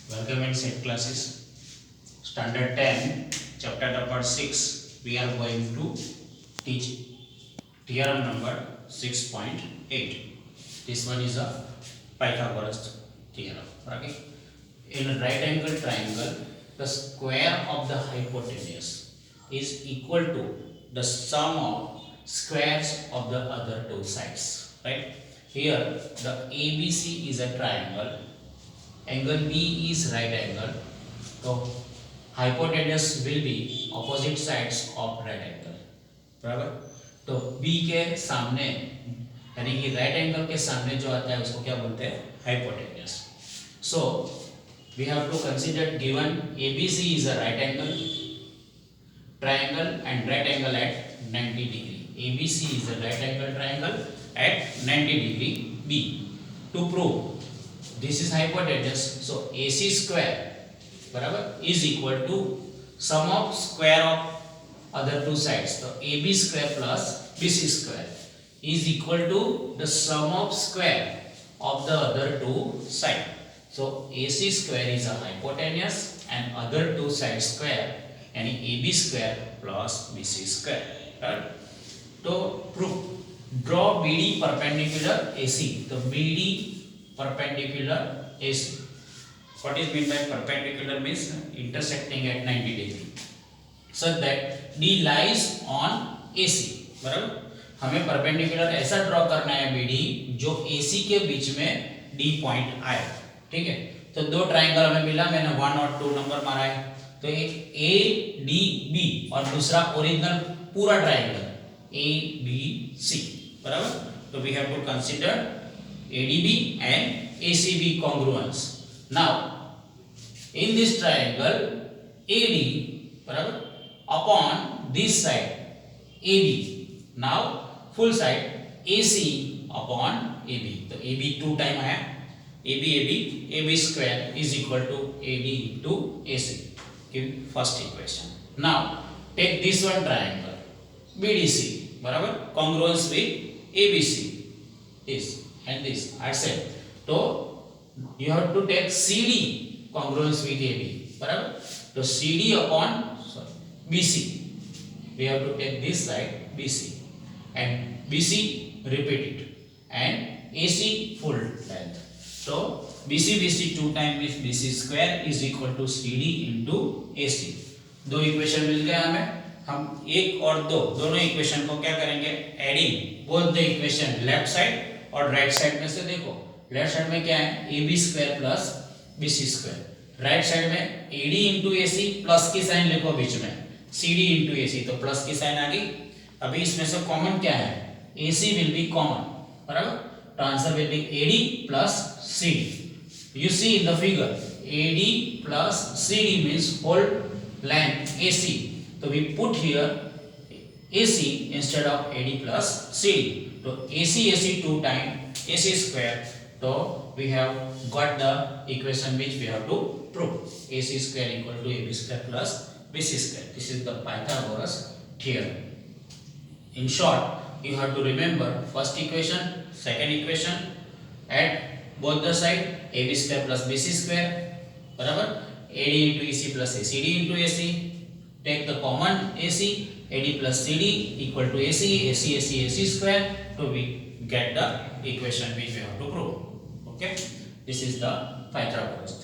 Welcome in set classes. Standard 10, chapter number 6. We are going to teach theorem number 6.8. This one is a Pythagoras theorem. Okay. In a right angle triangle, the square of the hypotenuse is equal to the sum of squares of the other two sides. Right. Here, the ABC is a triangle. Angle B is right angle, तो hypotenuse will be opposite sides of right angle, बराबर. तो B के सामने यानी कि right angle के सामने जो आता है उसको क्या बोलते हैं, hypotenuse. So we have to consider given ABC is a right angle triangle and right angle at 90 degree. ABC is a right angle triangle at 90 degree B. To prove this is hypotenuse, so AC square बराबर is equal to sum of square of other two sides. So AB square plus BC square is equal to the sum of square of the other two sides. So AC square is a hypotenuse and other two sides square यानी AB square plus BC square. Right? तो proof draw BD perpendicular AC. तो BD perpendicular AC. What is meant by perpendicular means intersecting at 90 degree. So that D lies on AC. बराबर. हमें perpendicular ऐसा draw करना है BD जो AC के बीच में D point आए. ठीक है. तो दो ट्राइंगल हमें मिला, मैंने 1 और 2 नंबर मारा है. तो एक ADB और दूसरा ओरिजिनल पूरा ट्राइंगल ABC. बराबर. तो we have to consider ADB and ACB congruence. Now, in this triangle, AD बराबर upon this side AB. Now, full side AC upon AB. तो AB 2 time आया. AB square is equal to AD into AC. Give first equation. Now, take this one triangle BDC बराबर congruence with ABC. This and this I said. So you have to take CD congruence with AB. बराबर. तो CD upon BC. We have to take this side BC and BC repeat it and AC full length. So BC 2 times with BC square is equal to CD into AC. दो equation मिल गए हमें. हम एक और दो दोनों equation को क्या करेंगे, adding both the equation left side और राइट साइड में से. देखो लेफ्ट साइड में क्या है, A B square plus B C square. Right side में A D into A C plus की साइन लिखो बीच में, सी डी इंटू ए सी, तो प्लस की साइन आ गई. अभी इसमें से कॉमन क्या है, A C will be common बराबर. तो answer will be A D plus C D. You see in the figure AD plus CD means whole length AC. So we put here AC instead of AD plus CD. So AC 2 times AC square. So we have got the equation which we have to prove. AC square equal to AB square plus BC square. This is the Pythagoras theorem. In short, you have to remember first equation, second equation, add both the side AB square plus BC square बराबर AD into EC plus ACD into AC. Take the common AC, AD plus CD equal to AC square. So we get the equation which we have to prove. Okay, this is the Pythagoras